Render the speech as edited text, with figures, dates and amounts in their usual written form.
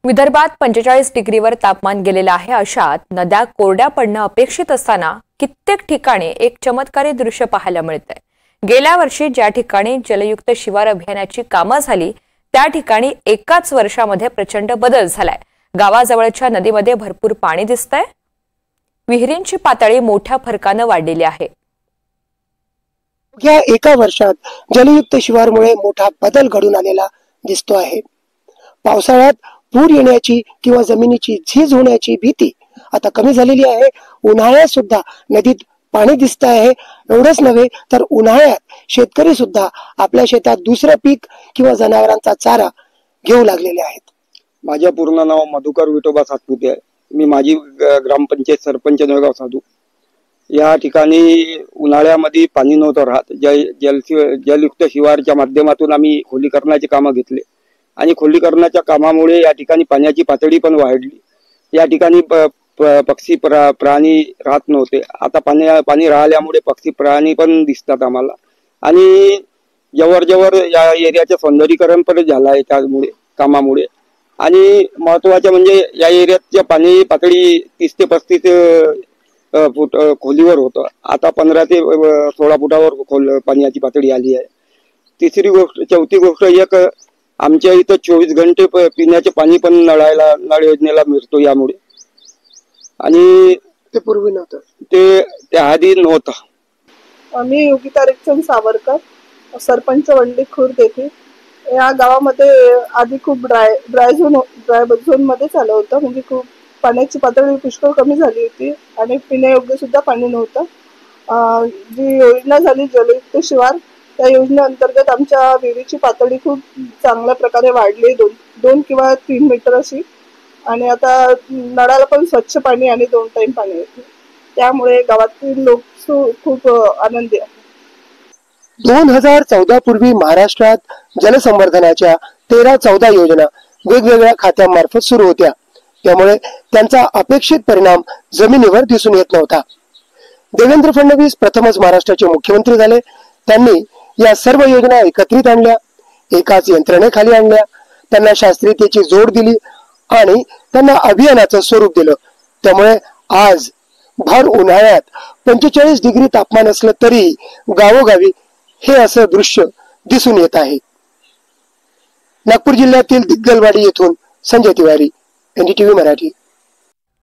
विदर्भात 45 डिग्रीवर तापमान गेलेलं आहे। अशात नद्या कोरड्या पडणं अपेक्षित असताना कित्येक ठिकाणी एक चमत्कारी दृश्य पाहायला मिळतंय। गेल्या वर्षी ज्या ठिकाणी जलयुक्त शिवार अभियानाची कामं झाली त्या ठिकाणी एकाच वर्षामध्ये प्रचंड बदल झालाय। गावाजवळच्या नदीमध्ये भरपूर पाणी दिसतंय। विहिरींची पातळी मोठ्या फरकाने वाढलेली आहे। या एका वर्षात जलयुक्त शिवारमुळे मोठा बदल घडून आलेला दिसतो आहे। पावसाळ्यात पूर येण्याची किंवा जमिनीची झीज होण्याची भीती आता कमी झालेली आहे। उन्हाळ्यात सुद्धा नदीत पाणी दिसत आहे। एवढंच नव्हे तर उन्हाळ्यात शेतकरी सुद्धा आपल्या शेतात दुसरं पीक किंवा जनावरांचा चारा घेऊ लागलेले आहेत। माझे पूर्ण नाव मधुकर विठोबा सातपुते आहे। मी माजी ग्रामपंचायत सरपंच नळगाव साधू। या ठिकाणी उन्हाळ्यामध्ये पाणी नव्हतं राहत। जलयुक्त शिवारच्या माध्यमातून आम्ही खोलीकरणाची कामं घेतले आणि खोलीकरणाच्या कामामुळे या ठिकाणी पाण्याची पातळी पण वाढली। या ठिकाणी पक्षी प्राणी राहत नव्हते। आता पाणी राहिल्यामुळे पक्षी प्राणी पण दिसतात आम्हाला आणि जवळ या एरियाचे सौंदर्यीकरण पण झालं आहे त्यामुळे कामामुळे। आणि महत्त्वाचे म्हणजे या एरियाच्या पाणी पातळी 30 ते 35 फूट खोलीवर होतं। आता 15 ते 16 फुटावर पाण्याची पातळी आली आहे। चौथी गोष्ट एक, आमच्या इथं 24 घंटे पिण्याचे पाणी पण नळ योजनेला मिळतो यामुळे। आणि ते पूर्वी नव्हतं, ते त्याआधी नव्हतं। मी योगिता रेखचंद सावरकर, सरपंच वंडी खुर्द येथे। या गावामध्ये आधी खूप ड्राय झोन मध्ये चालू होतं, म्हणजे खूप पाण्याची पातळी पुष्कळ कमी झाली होती आणि पिण्यायोग्य सुद्धा पाणी नव्हतं। जी योजना झाली जलयुक्त शिवार, त्या योजनेअंतर्गत आमच्या विहिरीची पातळी खूप चांगल्या प्रकारे वाढली, 2 किंवा 3 मीटर अशी। आणि आता नळाला पण स्वच्छ पाणी आणि 2 टाइम पाणी येते, त्यामुळे गावातील लोक खूप आनंदी आहेत। 2014 पूर्वी महाराष्ट्रात जलसंवर्धनाच्या 13-14 योजना वेगवेगळ्या खात्यांमार्फत सुरू होत्या, त्यामुळे त्यांचा अपेक्षित परिणाम जमिनीवर दिसून येत नव्हता। देवेंद्र फडणवीस प्रथमच महाराष्ट्राचे मुख्यमंत्री झाले। त्यांनी या सर्व योजना एकत्रित आणल्या, एकाच यंत्रणेखाली आणल्या, त्यांना शास्त्रीयतेची जोड दिली आणि त्यांना अभियानाचं स्वरूप दिलं। त्यामुळे आज भर उन्हाळ्यात 45 डिग्री तापमान असलं तरी गावोगावी हे असं दृश्य दिसून येत आहे। नागपूर जिल्ह्यातील दिग्गलवाडी येथून संजय तिवारी, NDTV मराठी।